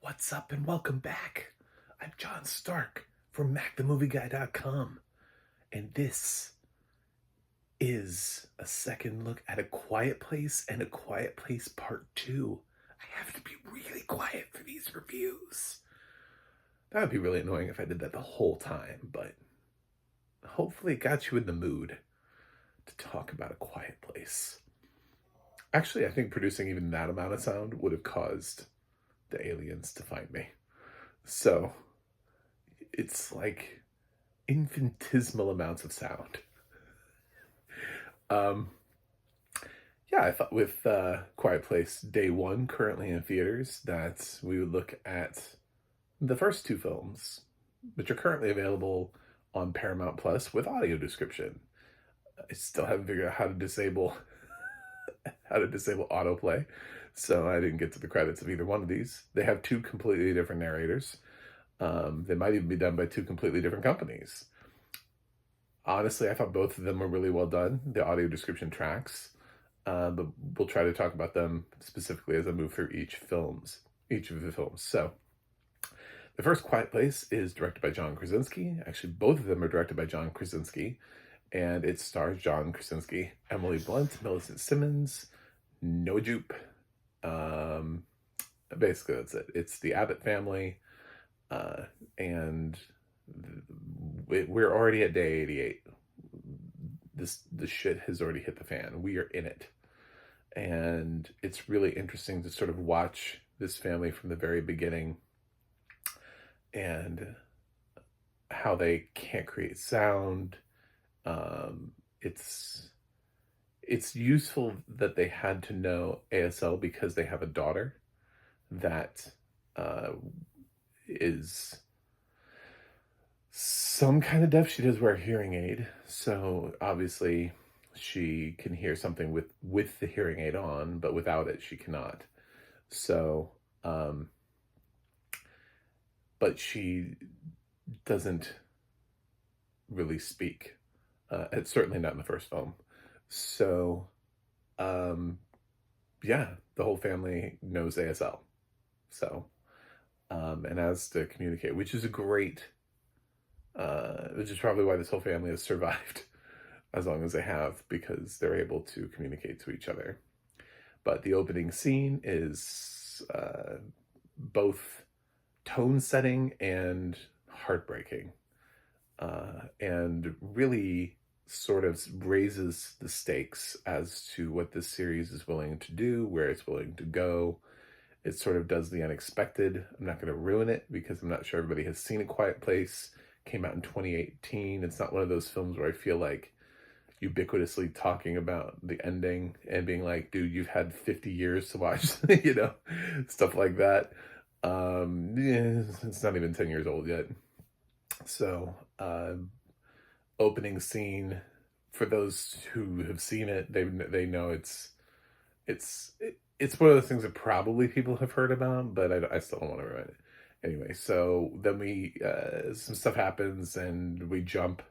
What's up and welcome back. I'm John Stark from MacTheMovieGuy.com, and this is a second look at A Quiet Place and A Quiet Place Part 2. I have to be really quiet for these reviews. That would be really annoying if I did that the whole time, but hopefully it got you in the mood to talk about A Quiet Place. Actually, I think producing even that amount of sound would have caused the aliens to find me. So it's like infinitesimal amounts of sound. Um, yeah, I thought with Quiet Place Day 1 currently in theaters that we would look at the first two films, which are currently available on Paramount Plus with audio description. I still haven't figured out how to disable autoplay, so I didn't get to the credits of either one of these. They have two completely different narrators. They might even be done by two completely different companies. Honestly, I thought both of them were really well done, the audio description tracks, but we'll try to talk about them specifically as I move through each of the films. So, the first Quiet Place is directed by John Krasinski. Actually, both of them are directed by John Krasinski, and it stars John Krasinski, Emily Blunt, Millicent Simmons, Noah Jupe. Basically, that's it. It's the Abbott family, and we're already at day 88. The shit has already hit the fan. We are in it. And it's really interesting to sort of watch this family from the very beginning and how they can't create sound. It's useful that they had to know ASL because they have a daughter that is some kind of deaf. She does wear a hearing aid, so obviously she can hear something with the hearing aid on, but without it she cannot. So but she doesn't really speak. It's certainly not in the first film. So yeah, the whole family knows ASL. So and has to communicate, which is probably why this whole family has survived as long as they have, because they're able to communicate to each other. But the opening scene is both tone setting and heartbreaking, and really sort of raises the stakes as to what this series is willing to do, where it's willing to go. It sort of does the unexpected. I'm not going to ruin it because I'm not sure everybody has seen A Quiet Place. Came out in 2018. It's not one of those films where I feel like ubiquitously talking about the ending and being like, dude, you've had 50 years to watch, stuff like that. Yeah, it's not even 10 years old yet. So, opening scene, for those who have seen it, they know it's one of those things that probably people have heard about, but I still don't want to ruin it. Anyway, so then some stuff happens and we jump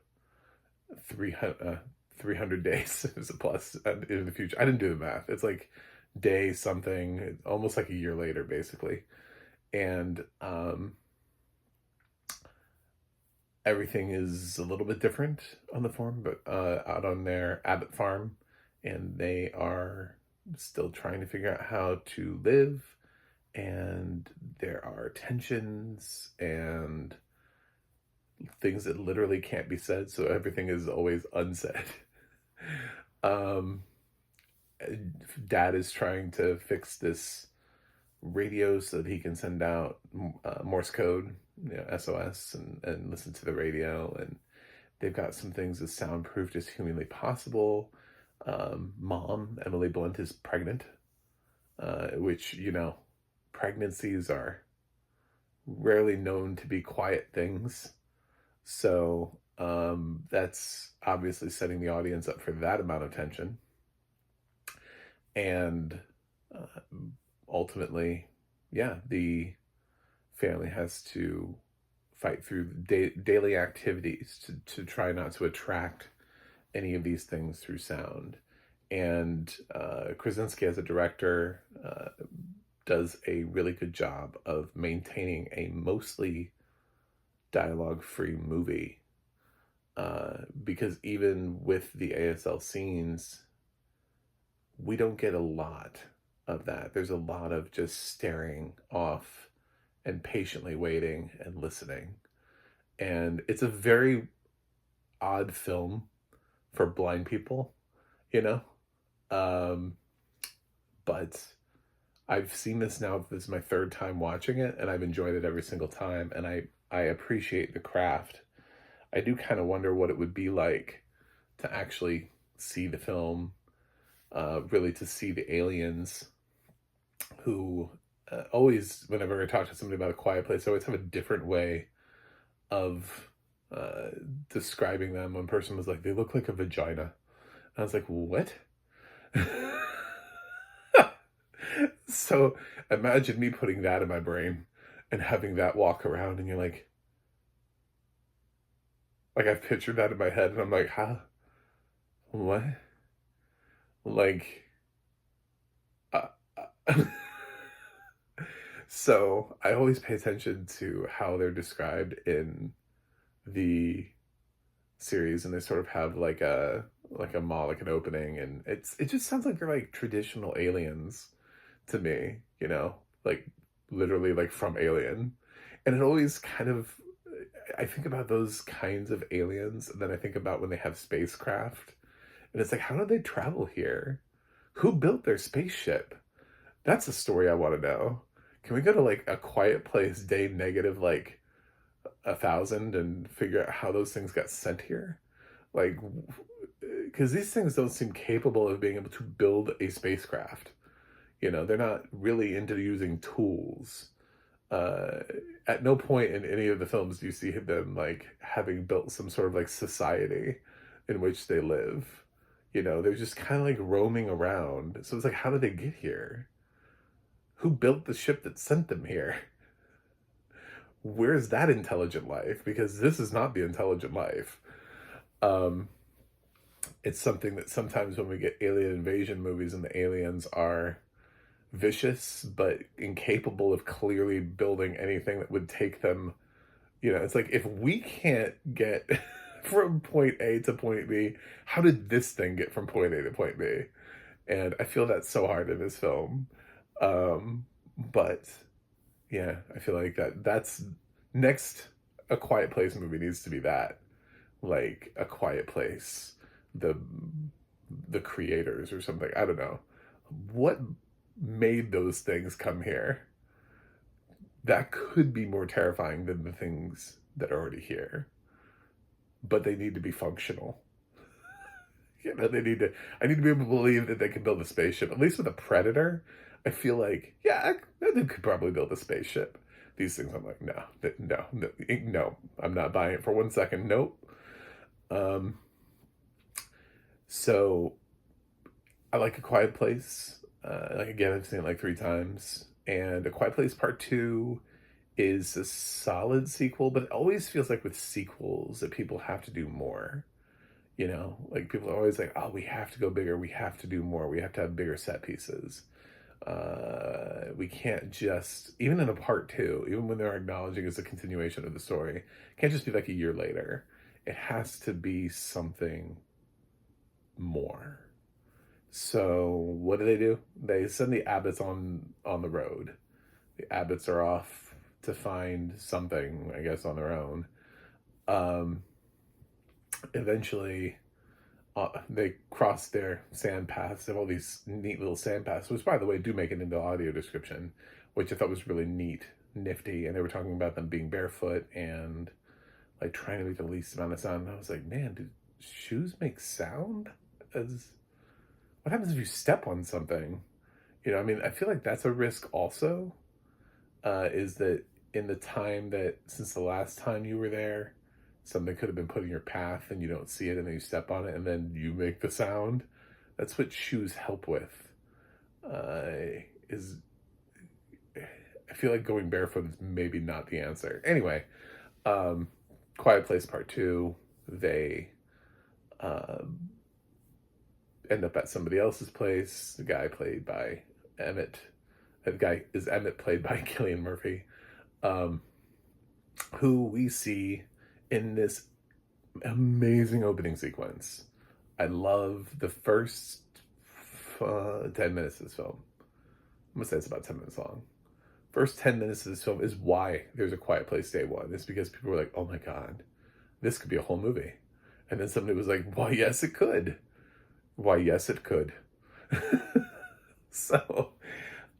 300 days is a plus in the future. I didn't do the math. It's like day something, almost like a year later, basically. And everything is a little bit different on the farm, but out on their Abbott farm, and they are still trying to figure out how to live, and there are tensions and things that literally can't be said, so everything is always unsaid. Dad is trying to fix this radio so that he can send out Morse code, SOS, and listen to the radio, and they've got some things as soundproofed as humanly possible. Mom, Emily Blunt, is pregnant, which, pregnancies are rarely known to be quiet things. So that's obviously setting the audience up for that amount of tension. And ultimately, yeah, the family has to fight through daily activities to try not to attract any of these things through sound. And Krasinski as a director does a really good job of maintaining a mostly dialogue-free movie. Because even with the ASL scenes, we don't get a lot of that. There's a lot of just staring off and patiently waiting and listening. And it's a very odd film for blind people, you know? Um, but I've seen this now. This is my third time watching it, and I've enjoyed it every single time. And I appreciate the craft. I do kind of wonder what it would be like to actually see the film, really to see the aliens who always, whenever I talk to somebody about A Quiet Place, I always have a different way of describing them. One person was like, they look like a vagina. And I was like, what? So imagine me putting that in my brain and having that walk around, and you're like I've pictured that in my head, and I'm like, huh? What? Like, so I always pay attention to how they're described in the series, and they sort of have like a maw, like an opening, and it just sounds like they're like traditional aliens to me, you know, like literally like from Alien. And it always kind of, I think about those kinds of aliens, and then I think about when they have spacecraft, and it's like, how did they travel here? Who built their spaceship? That's a story I want to know. Can we go to like A Quiet Place day negative like 1,000 and figure out how those things got sent here? Like, because these things don't seem capable of being able to build a spacecraft. You know, they're not really into using tools. At no point in any of the films do you see them like having built some sort of like society in which they live. You know, they're just kind of like roaming around. So it's like, how did they get here? Who built the ship that sent them here? Where's that intelligent life? Because this is not the intelligent life. It's something that sometimes when we get alien invasion movies and the aliens are vicious but incapable of clearly building anything that would take them, you know, it's like, if we can't get from point A to point B, how did this thing get from point A to point B? And I feel that so hard in this film. But yeah, I feel like that's next. A Quiet Place movie needs to be that, like A Quiet Place, the creators or something. I don't know what made those things come here. That could be more terrifying than the things that are already here, but they need to be functional. You know, I need to be able to believe that they can build a spaceship. At least with a Predator, I feel like, yeah, they could probably build a spaceship. These things, I'm like, no, I'm not buying it for 1 second. Nope. So I like A Quiet Place. Like, again, I've seen it like 3 times. And A Quiet Place Part 2 is a solid sequel, but it always feels like with sequels that people have to do more. You know, like people are always like, oh, we have to go bigger. We have to do more. We have to have bigger set pieces. We can't just, even in a part 2, even when they're acknowledging it's a continuation of the story, it can't just be like a year later. It has to be something more. So what do? They send the Abbotts on the road. The Abbotts are off to find something, I guess, on their own. Eventually, they cross their sand paths. They have all these neat little sand paths, which, by the way, do make it into the audio description, which I thought was really neat, nifty. And they were talking about them being barefoot and like trying to make the least amount of sound. And I was like, man, do shoes make sound? What happens if you step on something? You know, I mean, I feel like that's a risk also, is that in the time that, since the last time you were there, something could have been put in your path and you don't see it and then you step on it and then you make the sound. That's what shoes help with. I feel like going barefoot is maybe not the answer. Anyway, Quiet Place Part 2, they end up at somebody else's place. The guy played by Emmett, That guy is Emmett, played by Cillian Murphy, um, who we see in this amazing opening sequence. I love the first 10 minutes of this film. I'm gonna say it's about 10 minutes long. First 10 minutes of this film is why there's a Quiet Place Day One. It's because people were like, oh my God, this could be a whole movie. And then somebody was like, why, yes, it could. Why, yes, it could. So,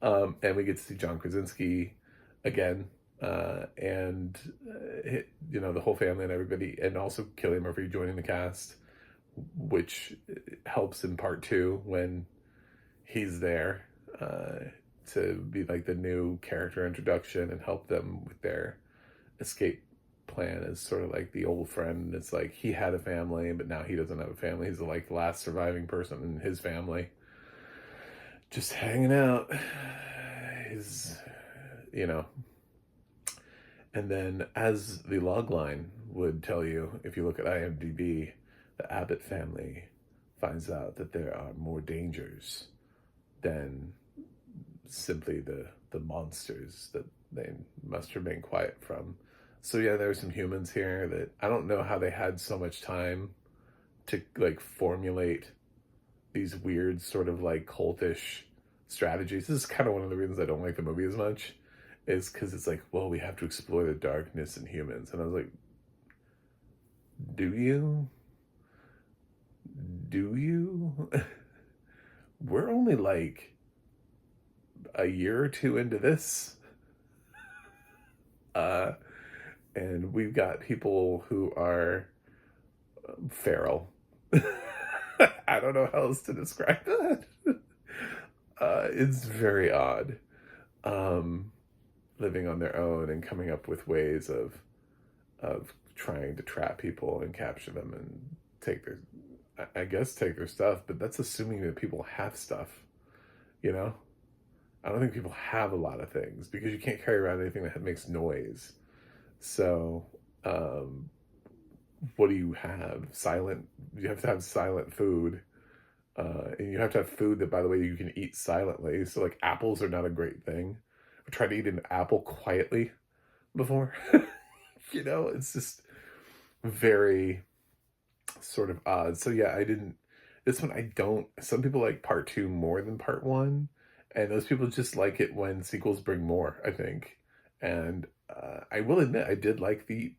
and we get to see John Krasinski again, and you know, the whole family and everybody, and also Cillian Murphy joining the cast, which helps in part two when he's there to be like the new character introduction and help them with their escape plan as sort of like the old friend. It's like he had a family, but now he doesn't have a family. He's like the last surviving person in his family, just hanging out. His, you know. And then, as the logline would tell you, if you look at IMDb, the Abbott family finds out that there are more dangers than simply the monsters that they must remain quiet from. So yeah, there are some humans here that I don't know how they had so much time to like formulate these weird sort of like cultish strategies. This is kind of one of the reasons I don't like the movie as much, is because it's like, well, we have to explore the darkness in humans. And I was like, do you? Do you? We're only like a year or two into this. And we've got people who are feral. I don't know how else to describe that. It's very odd. Living on their own and coming up with ways of trying to trap people and capture them and take their, I guess, take their stuff. But that's assuming that people have stuff, you know? I don't think people have a lot of things, because you can't carry around anything that makes noise. So, what do you have? You have to have silent food. And you have to have food that, by the way, you can eat silently. So, like, apples are not a great thing. I tried to eat an apple quietly before. You know, it's just very sort of odd. So, yeah, this one I don't, some people like part two more than part one. And those people just like it when sequels bring more, I think. And I will admit, I did like the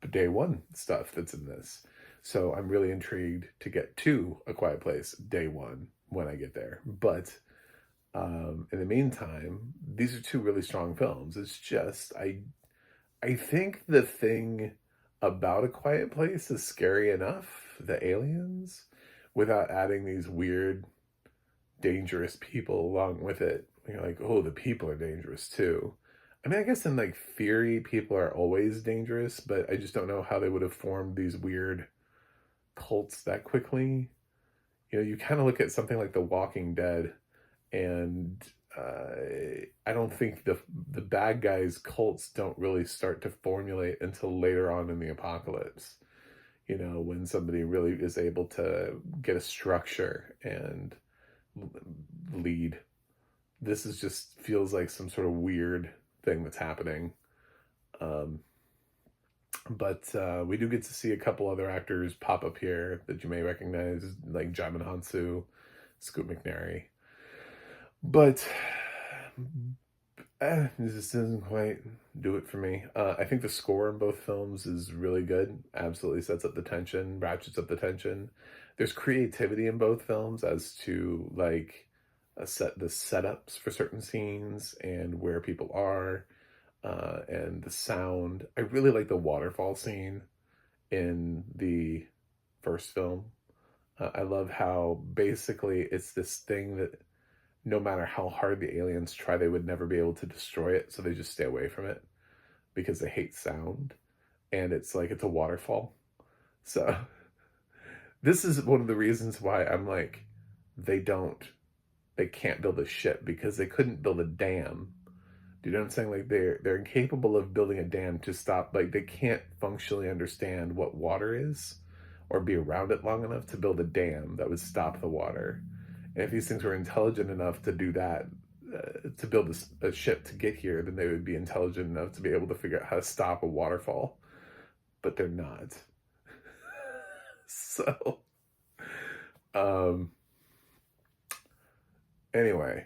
day one stuff that's in this. So I'm really intrigued to get to A Quiet Place day one when I get there. But in the meantime, these are two really strong films. It's just, I think the thing about A Quiet Place is scary enough, the aliens, without adding these weird, dangerous people along with it. You're like, oh, the people are dangerous too. I mean, I guess in like theory, people are always dangerous, but I just don't know how they would have formed these weird cults that quickly. You know, you kind of look at something like The Walking Dead, and I don't think the bad guys' cults don't really start to formulate until later on in the apocalypse. You know, when somebody really is able to get a structure and lead. This is just feels like some sort of weird thing that's happening. But we do get to see a couple other actors pop up here that you may recognize, like Djimon Hounsou, Scoot McNairy. But this just doesn't quite do it for me. I think the score in both films is really good. Absolutely sets up the tension, ratchets up the tension. There's creativity in both films as to like the setups for certain scenes and where people are, and the sound. I really like the waterfall scene in the first film. I love how basically it's this thing that no matter how hard the aliens try, they would never be able to destroy it. So they just stay away from it because they hate sound. And it's like, it's a waterfall. So this is one of the reasons why I'm like, they can't build a ship, because they couldn't build a dam. Do you know what I'm saying? Like they're incapable of building a dam to stop, like they can't functionally understand what water is or be around it long enough to build a dam that would stop the water. And if these things were intelligent enough to do that, to build a ship to get here, then they would be intelligent enough to be able to figure out how to stop a waterfall. But they're not. So, um, anyway,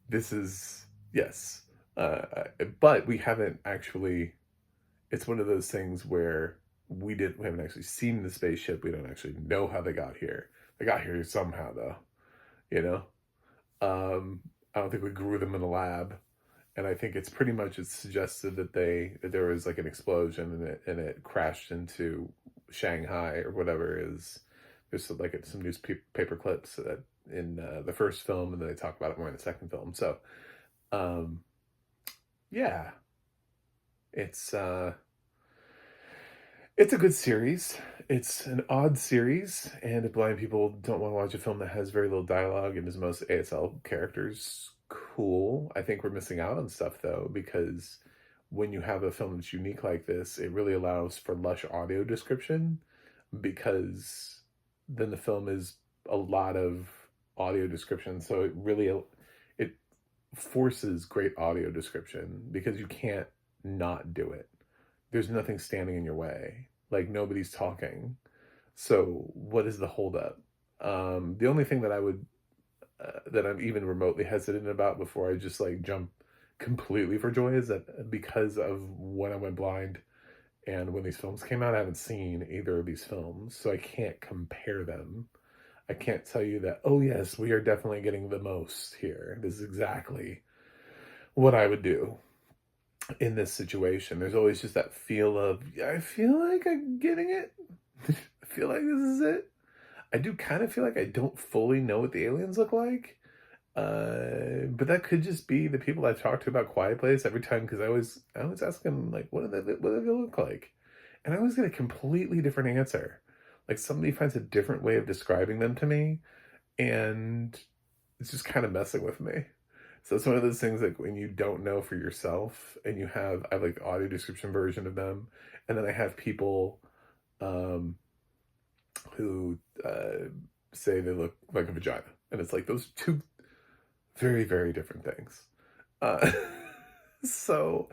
this is, yes. But we haven't actually, it's one of those things where we haven't actually seen the spaceship. We don't actually know how they got here. They got here somehow, though, you know? I don't think we grew them in a lab. And I think it's pretty much, it's suggested that there was like an explosion and it crashed into Shanghai or whatever it is. There's like some newspaper clips in the first film, and then they talk about it more in the second film. So, yeah, it's it's a good series. It's an odd series, and if blind people don't want to watch a film that has very little dialogue and is most ASL characters, cool. I think we're missing out on stuff though, because when you have a film that's unique like this, it really allows for lush audio description, because then the film is a lot of audio description. So it forces great audio description because you can't not do it. There's nothing standing in your way. Like, nobody's talking. So what is the holdup? The only thing that that I'm even remotely hesitant about before I just like jump completely for joy is that because of when I went blind and when these films came out, I haven't seen either of these films. So I can't compare them. I can't tell you that, oh yes, we are definitely getting the most here. This is exactly what I would do in this situation. There's always just that feel of, I feel like I'm getting it. I feel like this is it. I do kind of feel like I don't fully know what the aliens look like. But that could just be the people I talk to about Quiet Place every time, because I always ask them, like, what do they look like? And I always get a completely different answer. Like, somebody finds a different way of describing them to me, and it's just kind of messing with me. So it's one of those things, like, when you don't know for yourself, and I have like the audio description version of them, and then I have people who say they look like a vagina, and it's like those two very, very different things. Uh, so,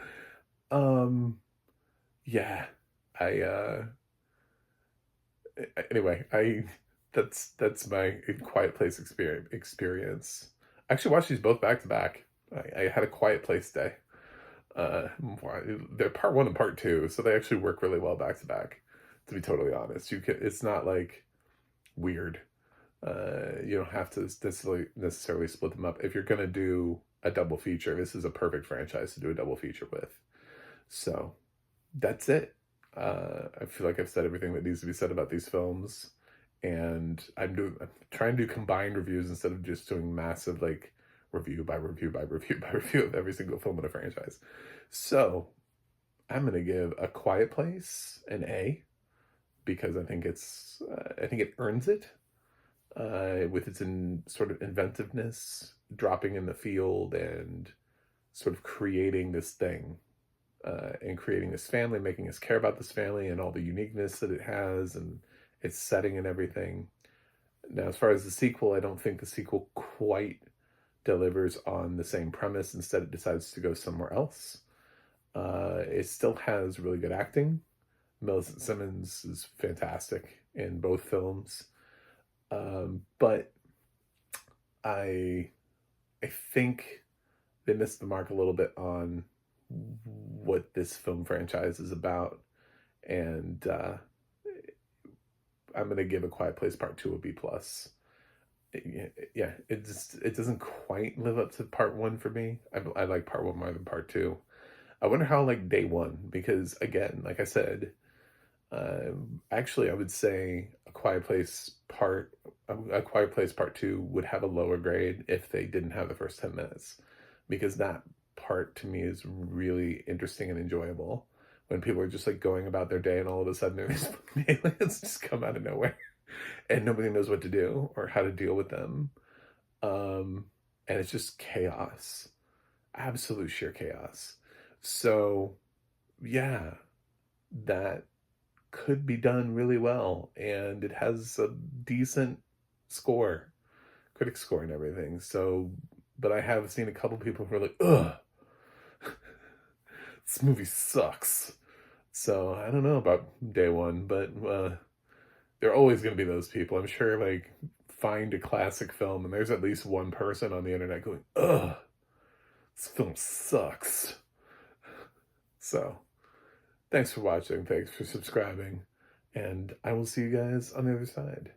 yeah, I anyway, that's my Quiet Place experience. I actually watched these both back to back. I had a Quiet Place day. They're part one and part two, so they actually work really well back to back. To be totally honest, it's not like weird. You don't have to necessarily split them up. If you're gonna do a double feature, this is a perfect franchise to do a double feature with. So that's it. I feel like I've said everything that needs to be said about these films, and I'm trying to do combined reviews instead of just doing massive like review by review by review by review of every single film in a franchise. So I'm gonna give A Quiet Place an A, because I think it earns it with its sort of inventiveness, dropping in the field and sort of creating this thing. And creating this family, making us care about this family and all the uniqueness that it has and its setting and everything. Now, as far as the sequel, I don't think the sequel quite delivers on the same premise. Instead, it decides to go somewhere else. It still has really good acting. Millicent Simmons is fantastic in both films. But I think they missed the mark a little bit on what this film franchise is about, and I'm gonna give A Quiet Place Part 2 a B plus. Yeah, it doesn't quite live up to Part 1 for me. I like Part 1 more than Part 2. I wonder how I like Day 1, because again, like I said, actually I would say A Quiet Place Part 2 would have a lower grade if they didn't have the first 10 minutes, because that part to me is really interesting and enjoyable, when people are just like going about their day and all of a sudden these aliens just come out of nowhere and nobody knows what to do or how to deal with them. And it's just chaos, absolute sheer chaos. So yeah, that could be done really well, and it has a decent score, critic score and everything. So but I have seen a couple people who are like, ugh, this movie sucks. So I don't know about day one, but there are always going to be those people. I'm sure, like, find a classic film and there's at least one person on the internet going, ugh, this film sucks. So thanks for watching. Thanks for subscribing. And I will see you guys on the other side.